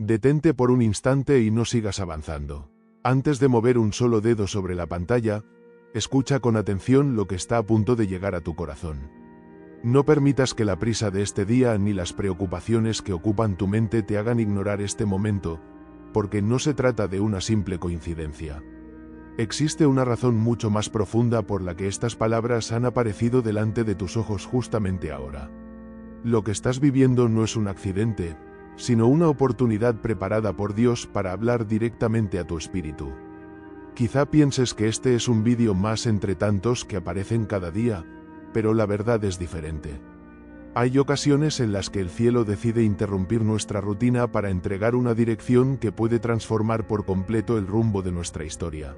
Detente por un instante y no sigas avanzando. Antes de mover un solo dedo sobre la pantalla, escucha con atención lo que está a punto de llegar a tu corazón. No permitas que la prisa de este día ni las preocupaciones que ocupan tu mente te hagan ignorar este momento, porque no se trata de una simple coincidencia. Existe una razón mucho más profunda por la que estas palabras han aparecido delante de tus ojos justamente ahora. Lo que estás viviendo no es un accidente, sino una oportunidad preparada por Dios para hablar directamente a tu espíritu. Quizá pienses que este es un vídeo más entre tantos que aparecen cada día, pero la verdad es diferente. Hay ocasiones en las que el cielo decide interrumpir nuestra rutina para entregar una dirección que puede transformar por completo el rumbo de nuestra historia.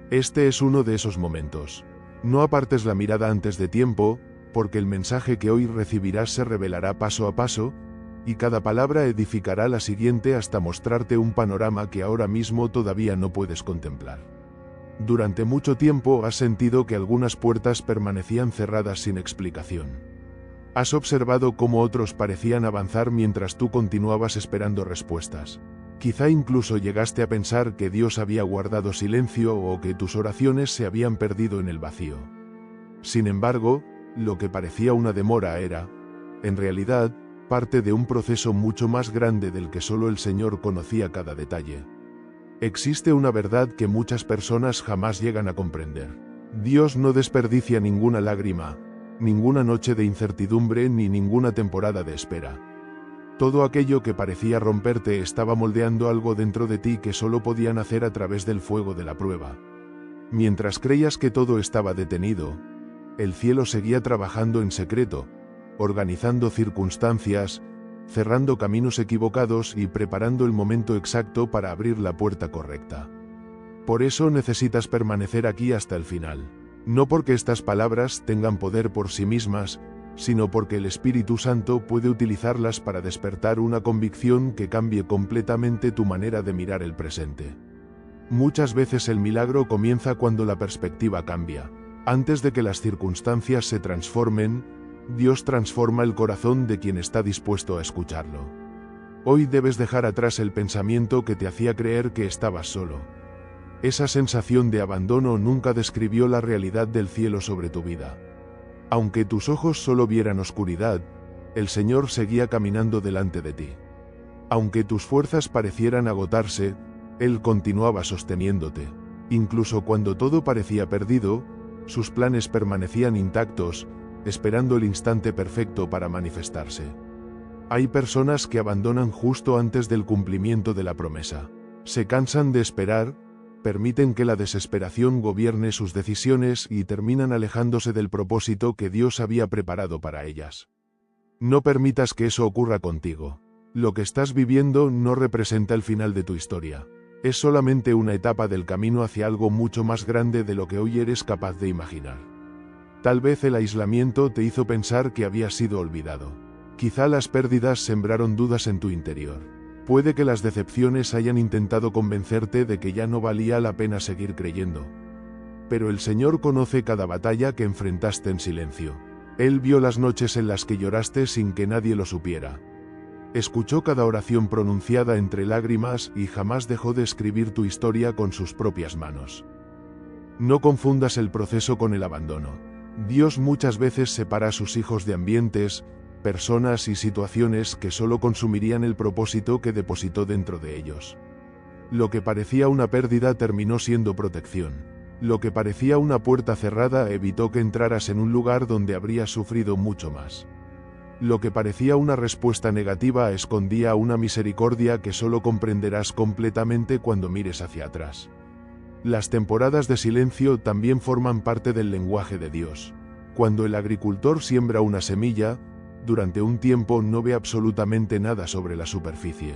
Este es uno de esos momentos. No apartes la mirada antes de tiempo, porque el mensaje que hoy recibirás se revelará paso a paso, y cada palabra edificará la siguiente hasta mostrarte un panorama que ahora mismo todavía no puedes contemplar. Durante mucho tiempo has sentido que algunas puertas permanecían cerradas sin explicación. Has observado cómo otros parecían avanzar mientras tú continuabas esperando respuestas. Quizá incluso llegaste a pensar que Dios había guardado silencio o que tus oraciones se habían perdido en el vacío. Sin embargo, lo que parecía una demora era, en realidad, parte de un proceso mucho más grande del que solo el Señor conocía cada detalle. Existe una verdad que muchas personas jamás llegan a comprender. Dios no desperdicia ninguna lágrima, ninguna noche de incertidumbre ni ninguna temporada de espera. Todo aquello que parecía romperte estaba moldeando algo dentro de ti que solo podía nacer a través del fuego de la prueba. Mientras creías que todo estaba detenido, el cielo seguía trabajando en secreto, organizando circunstancias, cerrando caminos equivocados y preparando el momento exacto para abrir la puerta correcta. Por eso necesitas permanecer aquí hasta el final. No porque estas palabras tengan poder por sí mismas, sino porque el Espíritu Santo puede utilizarlas para despertar una convicción que cambie completamente tu manera de mirar el presente. Muchas veces el milagro comienza cuando la perspectiva cambia. Antes de que las circunstancias se transformen, Dios transforma el corazón de quien está dispuesto a escucharlo. Hoy debes dejar atrás el pensamiento que te hacía creer que estabas solo. Esa sensación de abandono nunca describió la realidad del cielo sobre tu vida. Aunque tus ojos solo vieran oscuridad, el Señor seguía caminando delante de ti. Aunque tus fuerzas parecieran agotarse, Él continuaba sosteniéndote. Incluso cuando todo parecía perdido, sus planes permanecían intactos, esperando el instante perfecto para manifestarse. Hay personas que abandonan justo antes del cumplimiento de la promesa. Se cansan de esperar, permiten que la desesperación gobierne sus decisiones y terminan alejándose del propósito que Dios había preparado para ellas. No permitas que eso ocurra contigo. Lo que estás viviendo no representa el final de tu historia. Es solamente una etapa del camino hacia algo mucho más grande de lo que hoy eres capaz de imaginar. Tal vez el aislamiento te hizo pensar que habías sido olvidado. Quizá las pérdidas sembraron dudas en tu interior. Puede que las decepciones hayan intentado convencerte de que ya no valía la pena seguir creyendo. Pero el Señor conoce cada batalla que enfrentaste en silencio. Él vio las noches en las que lloraste sin que nadie lo supiera. Escuchó cada oración pronunciada entre lágrimas y jamás dejó de escribir tu historia con sus propias manos. No confundas el proceso con el abandono. Dios muchas veces separa a sus hijos de ambientes, personas y situaciones que solo consumirían el propósito que depositó dentro de ellos. Lo que parecía una pérdida terminó siendo protección. Lo que parecía una puerta cerrada evitó que entraras en un lugar donde habrías sufrido mucho más. Lo que parecía una respuesta negativa escondía una misericordia que solo comprenderás completamente cuando mires hacia atrás. Las temporadas de silencio también forman parte del lenguaje de Dios. Cuando el agricultor siembra una semilla, durante un tiempo no ve absolutamente nada sobre la superficie.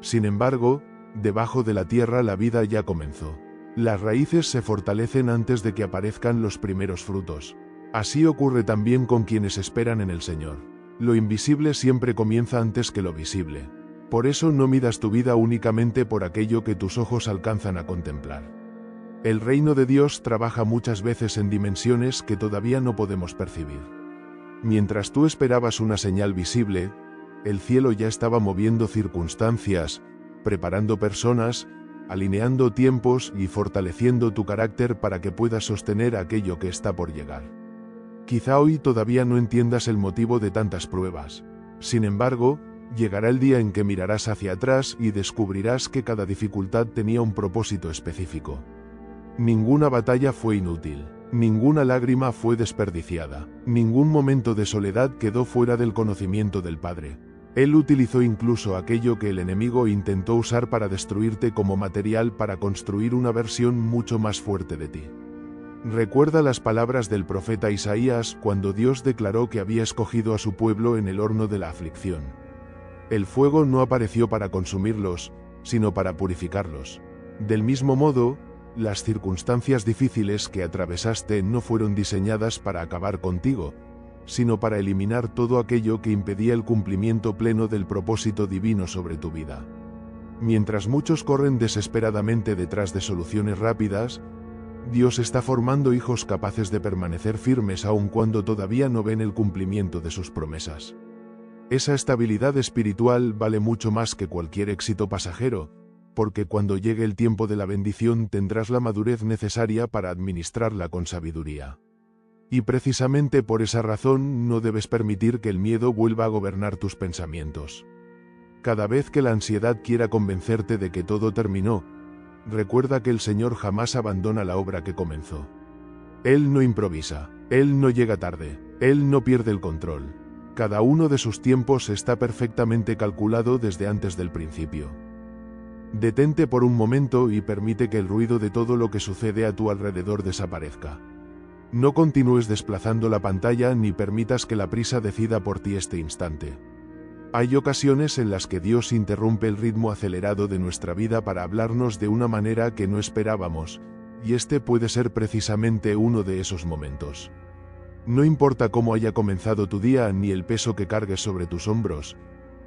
Sin embargo, debajo de la tierra la vida ya comenzó. Las raíces se fortalecen antes de que aparezcan los primeros frutos. Así ocurre también con quienes esperan en el Señor. Lo invisible siempre comienza antes que lo visible. Por eso no midas tu vida únicamente por aquello que tus ojos alcanzan a contemplar. El reino de Dios trabaja muchas veces en dimensiones que todavía no podemos percibir. Mientras tú esperabas una señal visible, El cielo ya estaba moviendo circunstancias, preparando personas, alineando tiempos y fortaleciendo tu carácter para que puedas sostener aquello que está por llegar. Quizá hoy todavía no entiendas el motivo de tantas pruebas. Sin embargo, llegará el día en que mirarás hacia atrás y descubrirás que cada dificultad tenía un propósito específico. Ninguna batalla fue inútil, ninguna lágrima fue desperdiciada, ningún momento de soledad quedó fuera del conocimiento del Padre. Él utilizó incluso aquello que el enemigo intentó usar para destruirte como material para construir una versión mucho más fuerte de ti. Recuerda las palabras del profeta Isaías cuando Dios declaró que había escogido a su pueblo en el horno de la aflicción. El fuego no apareció para consumirlos, sino para purificarlos. Del mismo modo, las circunstancias difíciles que atravesaste no fueron diseñadas para acabar contigo, sino para eliminar todo aquello que impedía el cumplimiento pleno del propósito divino sobre tu vida. Mientras muchos corren desesperadamente detrás de soluciones rápidas, Dios está formando hijos capaces de permanecer firmes aun cuando todavía no ven el cumplimiento de sus promesas. Esa estabilidad espiritual vale mucho más que cualquier éxito pasajero, porque cuando llegue el tiempo de la bendición tendrás la madurez necesaria para administrarla con sabiduría. Y precisamente por esa razón no debes permitir que el miedo vuelva a gobernar tus pensamientos. Cada vez que la ansiedad quiera convencerte de que todo terminó, recuerda que el Señor jamás abandona la obra que comenzó. Él no improvisa, Él no llega tarde, Él no pierde el control. Cada uno de sus tiempos está perfectamente calculado desde antes del principio. Detente por un momento y permite que el ruido de todo lo que sucede a tu alrededor desaparezca. No continúes desplazando la pantalla ni permitas que la prisa decida por ti este instante. Hay ocasiones en las que Dios interrumpe el ritmo acelerado de nuestra vida para hablarnos de una manera que no esperábamos, y este puede ser precisamente uno de esos momentos. No importa cómo haya comenzado tu día ni el peso que cargues sobre tus hombros,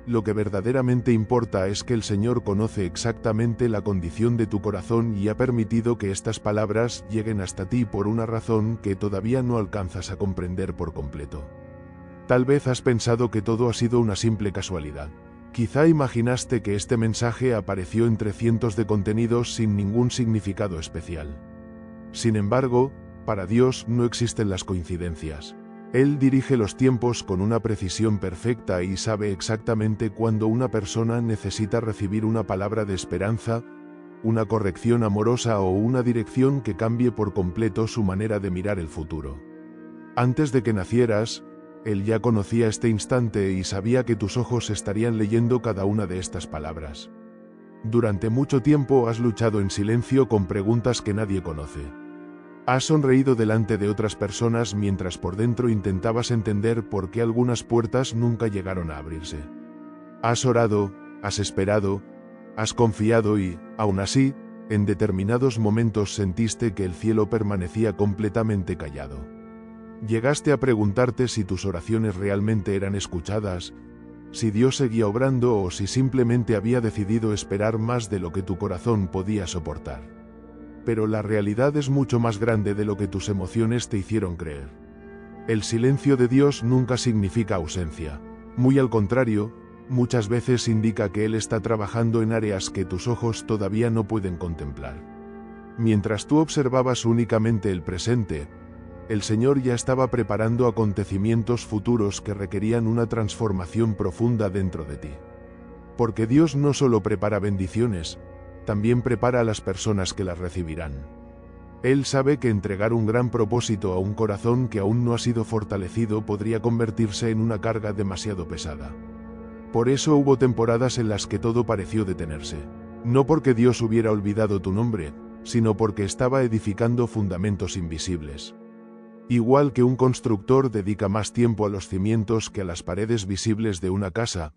lo que verdaderamente importa es que el Señor conoce exactamente la condición de tu corazón y ha permitido que estas palabras lleguen hasta ti por una razón que todavía no alcanzas a comprender por completo. Tal vez has pensado que todo ha sido una simple casualidad. Quizá imaginaste que este mensaje apareció entre cientos de contenidos sin ningún significado especial. Sin embargo, para Dios no existen las coincidencias. Él dirige los tiempos con una precisión perfecta y sabe exactamente cuándo una persona necesita recibir una palabra de esperanza, una corrección amorosa o una dirección que cambie por completo su manera de mirar el futuro. Antes de que nacieras, Él ya conocía este instante y sabía que tus ojos estarían leyendo cada una de estas palabras. Durante mucho tiempo has luchado en silencio con preguntas que nadie conoce. Has sonreído delante de otras personas mientras por dentro intentabas entender por qué algunas puertas nunca llegaron a abrirse. Has orado, has esperado, has confiado y, aún así, en determinados momentos sentiste que el cielo permanecía completamente callado. Llegaste a preguntarte si tus oraciones realmente eran escuchadas, si Dios seguía obrando o si simplemente había decidido esperar más de lo que tu corazón podía soportar. Pero la realidad es mucho más grande de lo que tus emociones te hicieron creer. El silencio de Dios nunca significa ausencia. Muy al contrario, muchas veces indica que Él está trabajando en áreas que tus ojos todavía no pueden contemplar. Mientras tú observabas únicamente el presente, el Señor ya estaba preparando acontecimientos futuros que requerían una transformación profunda dentro de ti. Porque Dios no solo prepara bendiciones, también prepara a las personas que las recibirán. Él sabe que entregar un gran propósito a un corazón que aún no ha sido fortalecido podría convertirse en una carga demasiado pesada. Por eso hubo temporadas en las que todo pareció detenerse. No porque Dios hubiera olvidado tu nombre, sino porque estaba edificando fundamentos invisibles. Igual que un constructor dedica más tiempo a los cimientos que a las paredes visibles de una casa,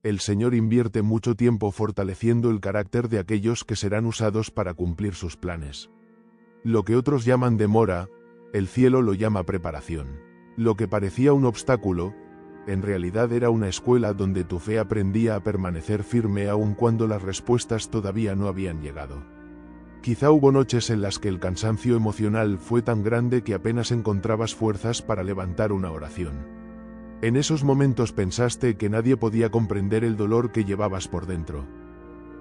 el Señor invierte mucho tiempo fortaleciendo el carácter de aquellos que serán usados para cumplir sus planes. Lo que otros llaman demora, el cielo lo llama preparación. Lo que parecía un obstáculo, en realidad era una escuela donde tu fe aprendía a permanecer firme aun cuando las respuestas todavía no habían llegado. Quizá hubo noches en las que el cansancio emocional fue tan grande que apenas encontrabas fuerzas para levantar una oración. En esos momentos pensaste que nadie podía comprender el dolor que llevabas por dentro.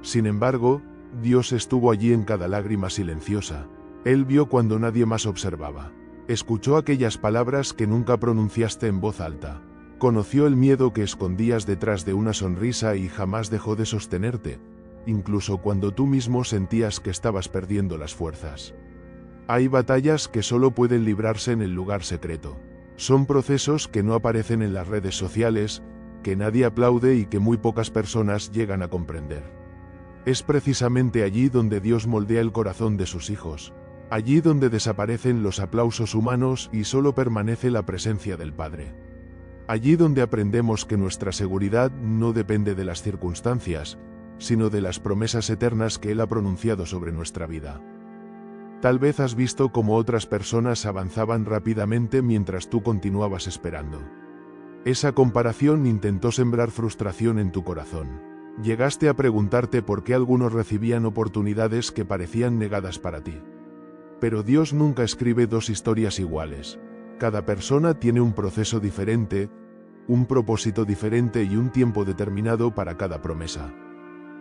Sin embargo, Dios estuvo allí en cada lágrima silenciosa. Él vio cuando nadie más observaba. Escuchó aquellas palabras que nunca pronunciaste en voz alta. Conoció el miedo que escondías detrás de una sonrisa y jamás dejó de sostenerte, incluso cuando tú mismo sentías que estabas perdiendo las fuerzas. Hay batallas que solo pueden librarse en el lugar secreto. Son procesos que no aparecen en las redes sociales, que nadie aplaude y que muy pocas personas llegan a comprender. Es precisamente allí donde Dios moldea el corazón de sus hijos. Allí donde desaparecen los aplausos humanos y solo permanece la presencia del Padre. Allí donde aprendemos que nuestra seguridad no depende de las circunstancias, sino de las promesas eternas que Él ha pronunciado sobre nuestra vida. Tal vez has visto cómo otras personas avanzaban rápidamente mientras tú continuabas esperando. Esa comparación intentó sembrar frustración en tu corazón. Llegaste a preguntarte por qué algunos recibían oportunidades que parecían negadas para ti. Pero Dios nunca escribe dos historias iguales. Cada persona tiene un proceso diferente, un propósito diferente y un tiempo determinado para cada promesa.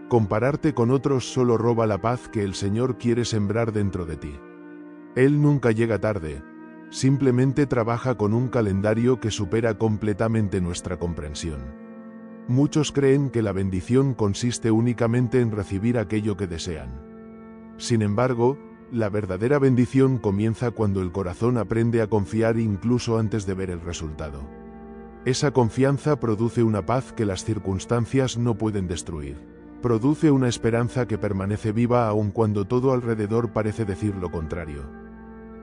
Compararte con otros solo roba la paz que el Señor quiere sembrar dentro de ti. Él nunca llega tarde, simplemente trabaja con un calendario que supera completamente nuestra comprensión. Muchos creen que la bendición consiste únicamente en recibir aquello que desean. Sin embargo, la verdadera bendición comienza cuando el corazón aprende a confiar incluso antes de ver el resultado. Esa confianza produce una paz que las circunstancias no pueden destruir. Produce una esperanza que permanece viva aun cuando todo alrededor parece decir lo contrario.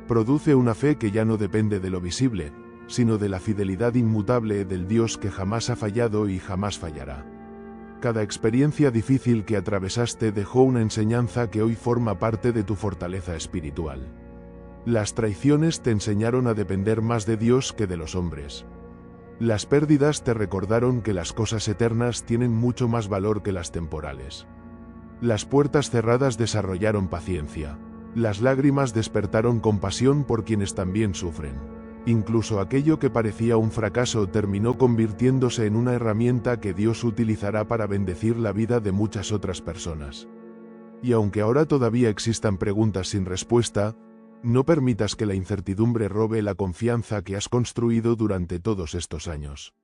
Produce una fe que ya no depende de lo visible, sino de la fidelidad inmutable del Dios que jamás ha fallado y jamás fallará. Cada experiencia difícil que atravesaste dejó una enseñanza que hoy forma parte de tu fortaleza espiritual. Las traiciones te enseñaron a depender más de Dios que de los hombres. Las pérdidas te recordaron que las cosas eternas tienen mucho más valor que las temporales. Las puertas cerradas desarrollaron paciencia. Las lágrimas despertaron compasión por quienes también sufren. Incluso aquello que parecía un fracaso terminó convirtiéndose en una herramienta que Dios utilizará para bendecir la vida de muchas otras personas. Y aunque ahora todavía existan preguntas sin respuesta, no permitas que la incertidumbre robe la confianza que has construido durante todos estos años.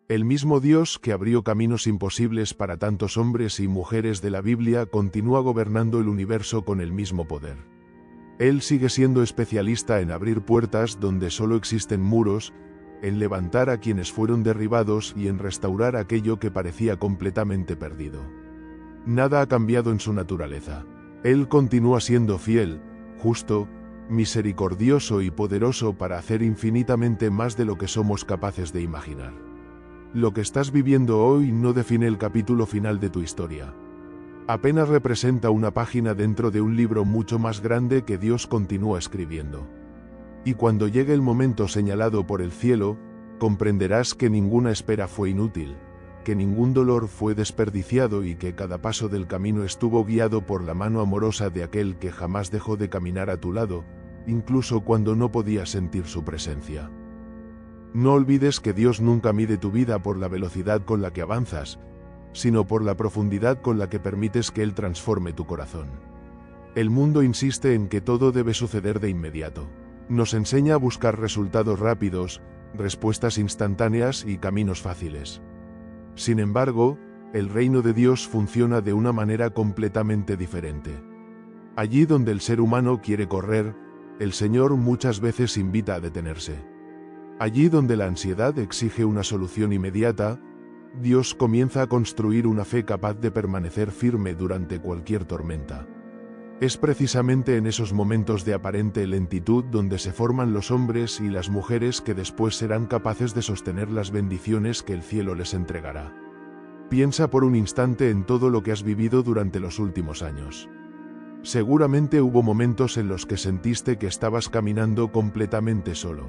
El mismo Dios que abrió caminos imposibles para tantos hombres y mujeres de la Biblia continúa gobernando el universo con el mismo poder. Él sigue siendo especialista en abrir puertas donde solo existen muros, en levantar a quienes fueron derribados y en restaurar aquello que parecía completamente perdido. Nada ha cambiado en su naturaleza. Él continúa siendo fiel, justo, misericordioso y poderoso para hacer infinitamente más de lo que somos capaces de imaginar. Lo que estás viviendo hoy no define el capítulo final de tu historia. Apenas representa una página dentro de un libro mucho más grande que Dios continúa escribiendo. Y cuando llegue el momento señalado por el cielo, comprenderás que ninguna espera fue inútil, que ningún dolor fue desperdiciado y que cada paso del camino estuvo guiado por la mano amorosa de aquel que jamás dejó de caminar a tu lado, incluso cuando no podías sentir su presencia. No olvides que Dios nunca mide tu vida por la velocidad con la que avanzas, sino por la profundidad con la que permites que Él transforme tu corazón. El mundo insiste en que todo debe suceder de inmediato. Nos enseña a buscar resultados rápidos, respuestas instantáneas y caminos fáciles. Sin embargo, el reino de Dios funciona de una manera completamente diferente. Allí donde el ser humano quiere correr, el Señor muchas veces invita a detenerse. Allí donde la ansiedad exige una solución inmediata, Dios comienza a construir una fe capaz de permanecer firme durante cualquier tormenta. Es precisamente en esos momentos de aparente lentitud donde se forman los hombres y las mujeres que después serán capaces de sostener las bendiciones que el cielo les entregará. Piensa por un instante en todo lo que has vivido durante los últimos años. Seguramente hubo momentos en los que sentiste que estabas caminando completamente solo.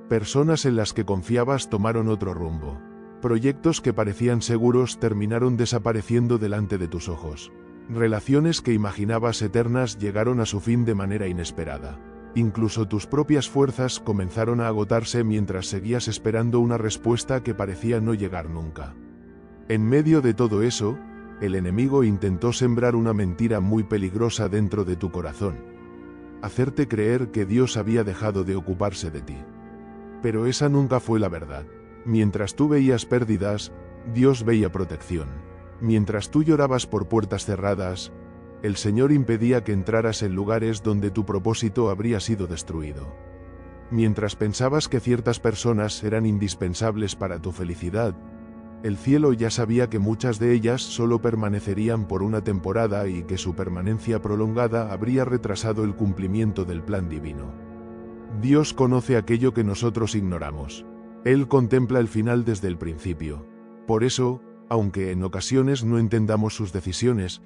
Personas en las que confiabas tomaron otro rumbo. Proyectos que parecían seguros terminaron desapareciendo delante de tus ojos. Relaciones que imaginabas eternas llegaron a su fin de manera inesperada. Incluso tus propias fuerzas comenzaron a agotarse mientras seguías esperando una respuesta que parecía no llegar nunca. En medio de todo eso, el enemigo intentó sembrar una mentira muy peligrosa dentro de tu corazón. Hacerte creer que Dios había dejado de ocuparse de ti. Pero esa nunca fue la verdad. Mientras tú veías pérdidas, Dios veía protección. Mientras tú llorabas por puertas cerradas, el Señor impedía que entraras en lugares donde tu propósito habría sido destruido. Mientras pensabas que ciertas personas eran indispensables para tu felicidad, el cielo ya sabía que muchas de ellas solo permanecerían por una temporada y que su permanencia prolongada habría retrasado el cumplimiento del plan divino. Dios conoce aquello que nosotros ignoramos. Él contempla el final desde el principio. Por eso, aunque en ocasiones no entendamos sus decisiones,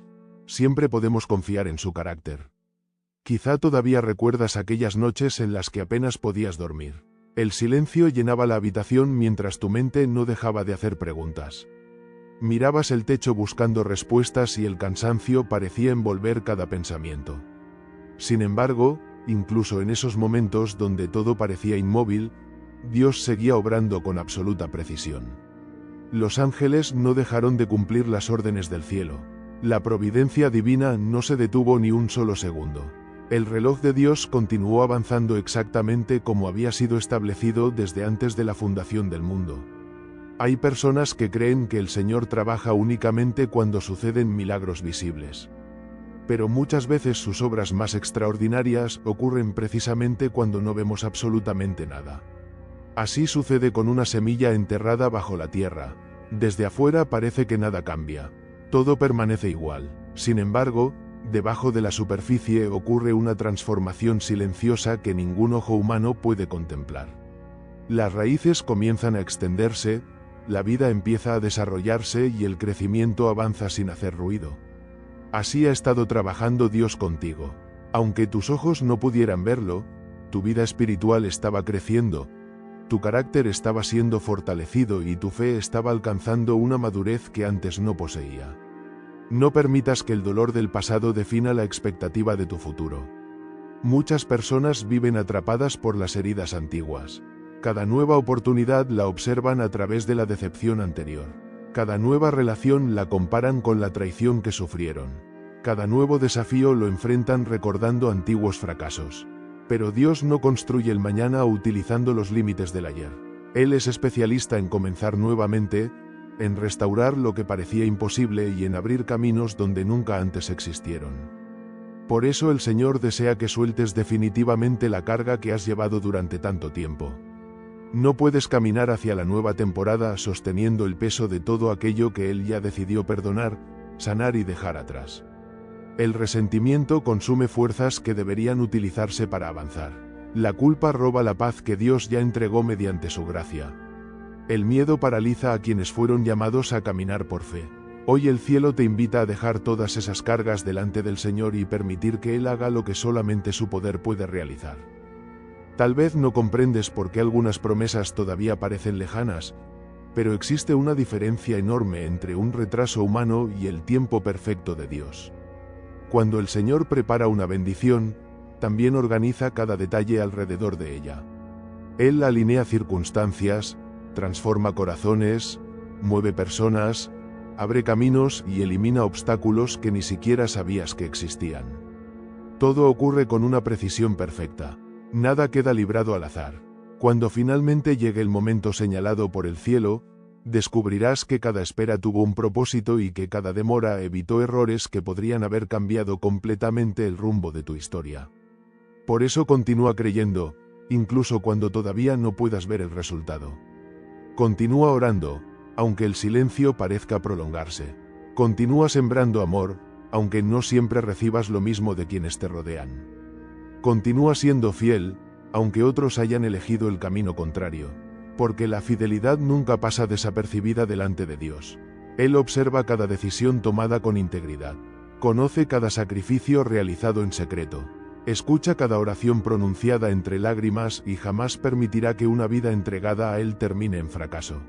siempre podemos confiar en su carácter. Quizá todavía recuerdas aquellas noches en las que apenas podías dormir. El silencio llenaba la habitación mientras tu mente no dejaba de hacer preguntas. Mirabas el techo buscando respuestas y el cansancio parecía envolver cada pensamiento. Sin embargo, incluso en esos momentos donde todo parecía inmóvil, Dios seguía obrando con absoluta precisión. Los ángeles no dejaron de cumplir las órdenes del cielo. La providencia divina no se detuvo ni un solo segundo. El reloj de Dios continuó avanzando exactamente como había sido establecido desde antes de la fundación del mundo. Hay personas que creen que el Señor trabaja únicamente cuando suceden milagros visibles. Pero muchas veces sus obras más extraordinarias ocurren precisamente cuando no vemos absolutamente nada. Así sucede con una semilla enterrada bajo la tierra. Desde afuera parece que nada cambia. Todo permanece igual. Sin embargo, debajo de la superficie ocurre una transformación silenciosa que ningún ojo humano puede contemplar. Las raíces comienzan a extenderse, la vida empieza a desarrollarse y el crecimiento avanza sin hacer ruido. Así ha estado trabajando Dios contigo. Aunque tus ojos no pudieran verlo, tu vida espiritual estaba creciendo, tu carácter estaba siendo fortalecido y tu fe estaba alcanzando una madurez que antes no poseía. No permitas que el dolor del pasado defina la expectativa de tu futuro. Muchas personas viven atrapadas por las heridas antiguas. Cada nueva oportunidad la observan a través de la decepción anterior. Cada nueva relación la comparan con la traición que sufrieron. Cada nuevo desafío lo enfrentan recordando antiguos fracasos. Pero Dios no construye el mañana utilizando los límites del ayer. Él es especialista en comenzar nuevamente, en restaurar lo que parecía imposible y en abrir caminos donde nunca antes existieron. Por eso el Señor desea que sueltes definitivamente la carga que has llevado durante tanto tiempo. No puedes caminar hacia la nueva temporada sosteniendo el peso de todo aquello que Él ya decidió perdonar, sanar y dejar atrás. El resentimiento consume fuerzas que deberían utilizarse para avanzar. La culpa roba la paz que Dios ya entregó mediante su gracia. El miedo paraliza a quienes fueron llamados a caminar por fe. Hoy el cielo te invita a dejar todas esas cargas delante del Señor y permitir que Él haga lo que solamente su poder puede realizar. Tal vez no comprendes por qué algunas promesas todavía parecen lejanas, pero existe una diferencia enorme entre un retraso humano y el tiempo perfecto de Dios. Cuando el Señor prepara una bendición, también organiza cada detalle alrededor de ella. Él alinea circunstancias, transforma corazones, mueve personas, abre caminos y elimina obstáculos que ni siquiera sabías que existían. Todo ocurre con una precisión perfecta. Nada queda librado al azar. Cuando finalmente llegue el momento señalado por el cielo, descubrirás que cada espera tuvo un propósito y que cada demora evitó errores que podrían haber cambiado completamente el rumbo de tu historia. Por eso continúa creyendo, incluso cuando todavía no puedas ver el resultado. Continúa orando, aunque el silencio parezca prolongarse. Continúa sembrando amor, aunque no siempre recibas lo mismo de quienes te rodean. Continúa siendo fiel, aunque otros hayan elegido el camino contrario. Porque la fidelidad nunca pasa desapercibida delante de Dios. Él observa cada decisión tomada con integridad. Conoce cada sacrificio realizado en secreto. Escucha cada oración pronunciada entre lágrimas y jamás permitirá que una vida entregada a Él termine en fracaso.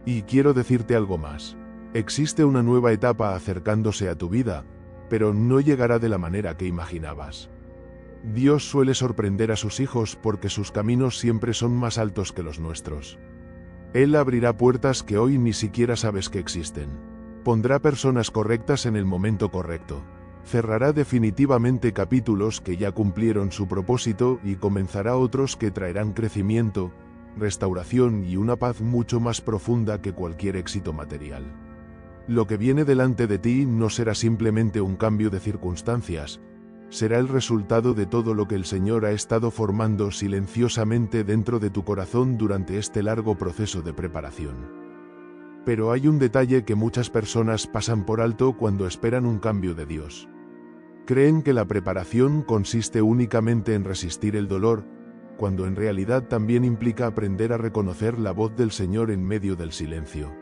Y quiero decirte algo más. Existe una nueva etapa acercándose a tu vida, pero no llegará de la manera que imaginabas. Dios suele sorprender a sus hijos porque sus caminos siempre son más altos que los nuestros. Él abrirá puertas que hoy ni siquiera sabes que existen. Pondrá personas correctas en el momento correcto. Cerrará definitivamente capítulos que ya cumplieron su propósito y comenzará otros que traerán crecimiento, restauración y una paz mucho más profunda que cualquier éxito material. Lo que viene delante de ti no será simplemente un cambio de circunstancias, será el resultado de todo lo que el Señor ha estado formando silenciosamente dentro de tu corazón durante este largo proceso de preparación. Pero hay un detalle que muchas personas pasan por alto cuando esperan un cambio de Dios. Creen que la preparación consiste únicamente en resistir el dolor, cuando en realidad también implica aprender a reconocer la voz del Señor en medio del silencio.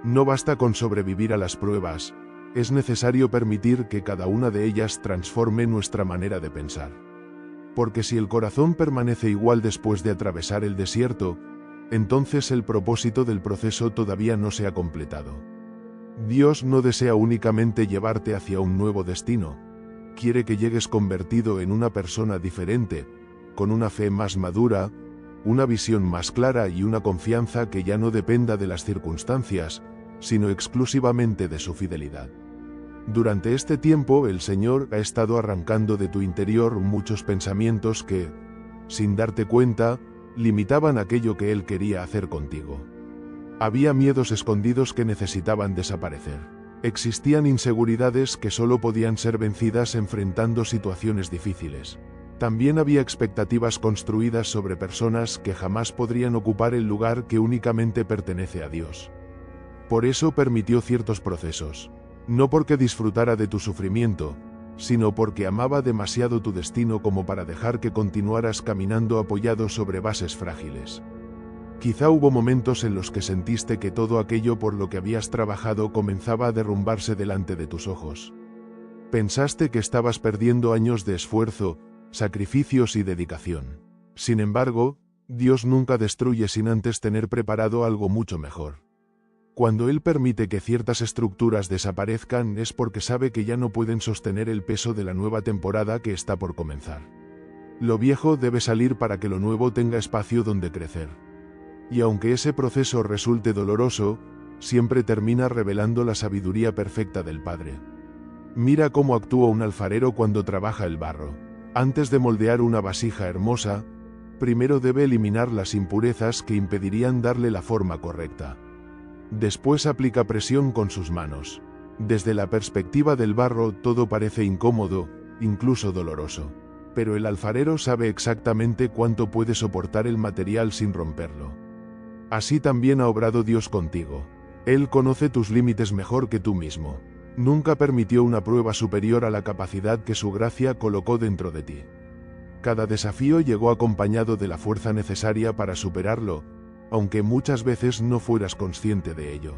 No basta con sobrevivir a las pruebas, es necesario permitir que cada una de ellas transforme nuestra manera de pensar. Porque si el corazón permanece igual después de atravesar el desierto, entonces el propósito del proceso todavía no se ha completado. Dios no desea únicamente llevarte hacia un nuevo destino, quiere que llegues convertido en una persona diferente, con una fe más madura, una visión más clara y una confianza que ya no dependa de las circunstancias, sino exclusivamente de su fidelidad. Durante este tiempo el Señor ha estado arrancando de tu interior muchos pensamientos que, sin darte cuenta, limitaban aquello que Él quería hacer contigo. Había miedos escondidos que necesitaban desaparecer. Existían inseguridades que solo podían ser vencidas enfrentando situaciones difíciles. También había expectativas construidas sobre personas que jamás podrían ocupar el lugar que únicamente pertenece a Dios. Por eso permitió ciertos procesos. No porque disfrutara de tu sufrimiento, sino porque amaba demasiado tu destino como para dejar que continuaras caminando apoyado sobre bases frágiles. Quizá hubo momentos en los que sentiste que todo aquello por lo que habías trabajado comenzaba a derrumbarse delante de tus ojos. Pensaste que estabas perdiendo años de esfuerzo, sacrificios y dedicación. Sin embargo, Dios nunca destruye sin antes tener preparado algo mucho mejor. Cuando Él permite que ciertas estructuras desaparezcan es porque sabe que ya no pueden sostener el peso de la nueva temporada que está por comenzar. Lo viejo debe salir para que lo nuevo tenga espacio donde crecer. Y aunque ese proceso resulte doloroso, siempre termina revelando la sabiduría perfecta del Padre. Mira cómo actúa un alfarero cuando trabaja el barro. Antes de moldear una vasija hermosa, primero debe eliminar las impurezas que impedirían darle la forma correcta. Después aplica presión con sus manos. Desde la perspectiva del barro todo parece incómodo, incluso doloroso. Pero el alfarero sabe exactamente cuánto puede soportar el material sin romperlo. Así también ha obrado Dios contigo. Él conoce tus límites mejor que tú mismo. Nunca permitió una prueba superior a la capacidad que su gracia colocó dentro de ti. Cada desafío llegó acompañado de la fuerza necesaria para superarlo, aunque muchas veces no fueras consciente de ello.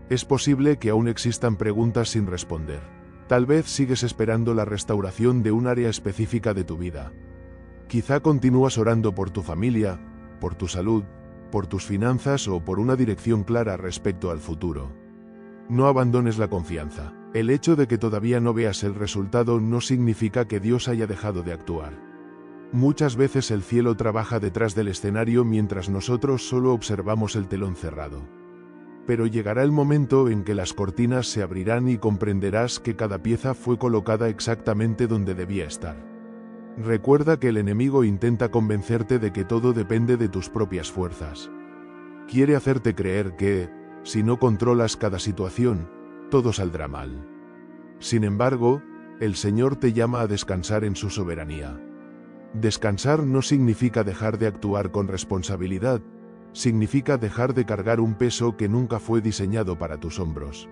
Es posible que aún existan preguntas sin responder. Tal vez sigues esperando la restauración de un área específica de tu vida. Quizá continúas orando por tu familia, por tu salud, por tus finanzas o por una dirección clara respecto al futuro. No abandones la confianza. El hecho de que todavía no veas el resultado no significa que Dios haya dejado de actuar. Muchas veces el cielo trabaja detrás del escenario mientras nosotros solo observamos el telón cerrado. Pero llegará el momento en que las cortinas se abrirán y comprenderás que cada pieza fue colocada exactamente donde debía estar. Recuerda que el enemigo intenta convencerte de que todo depende de tus propias fuerzas. Quiere hacerte creer que, si no controlas cada situación, todo saldrá mal. Sin embargo, el Señor te llama a descansar en su soberanía. Descansar no significa dejar de actuar con responsabilidad, significa dejar de cargar un peso que nunca fue diseñado para tus hombros.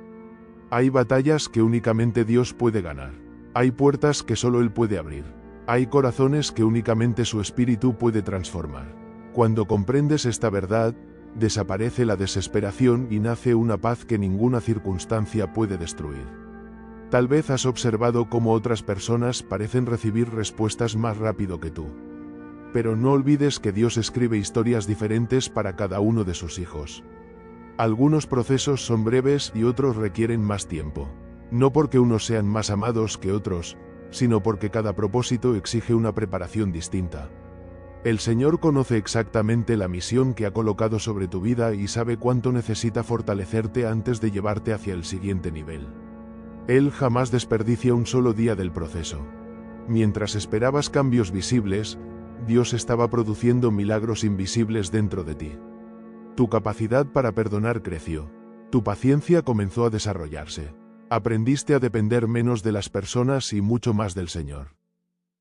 Hay batallas que únicamente Dios puede ganar. Hay puertas que solo Él puede abrir. Hay corazones que únicamente su Espíritu puede transformar. Cuando comprendes esta verdad, desaparece la desesperación y nace una paz que ninguna circunstancia puede destruir. Tal vez has observado cómo otras personas parecen recibir respuestas más rápido que tú. Pero no olvides que Dios escribe historias diferentes para cada uno de sus hijos. Algunos procesos son breves y otros requieren más tiempo. No porque unos sean más amados que otros, sino porque cada propósito exige una preparación distinta. El Señor conoce exactamente la misión que ha colocado sobre tu vida y sabe cuánto necesita fortalecerte antes de llevarte hacia el siguiente nivel. Él jamás desperdicia un solo día del proceso. Mientras esperabas cambios visibles, Dios estaba produciendo milagros invisibles dentro de ti. Tu capacidad para perdonar creció. Tu paciencia comenzó a desarrollarse. Aprendiste a depender menos de las personas y mucho más del Señor.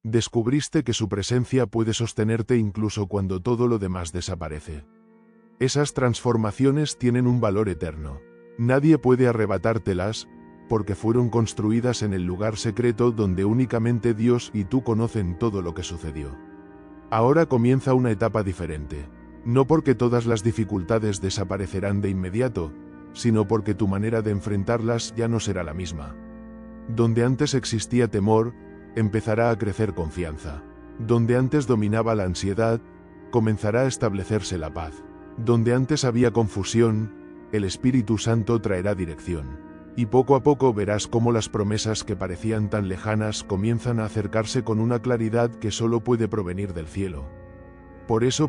Descubriste que su presencia puede sostenerte incluso cuando todo lo demás desaparece. Esas transformaciones tienen un valor eterno. Nadie puede arrebatártelas, porque fueron construidas en el lugar secreto donde únicamente Dios y tú conocen todo lo que sucedió. Ahora comienza una etapa diferente. No porque todas las dificultades desaparecerán de inmediato, sino porque tu manera de enfrentarlas ya no será la misma. Donde antes existía temor, empezará a crecer confianza. Donde antes dominaba la ansiedad, comenzará a establecerse la paz. Donde antes había confusión, el Espíritu Santo traerá dirección. Y poco a poco verás cómo las promesas que parecían tan lejanas comienzan a acercarse con una claridad que solo puede provenir del cielo. Por eso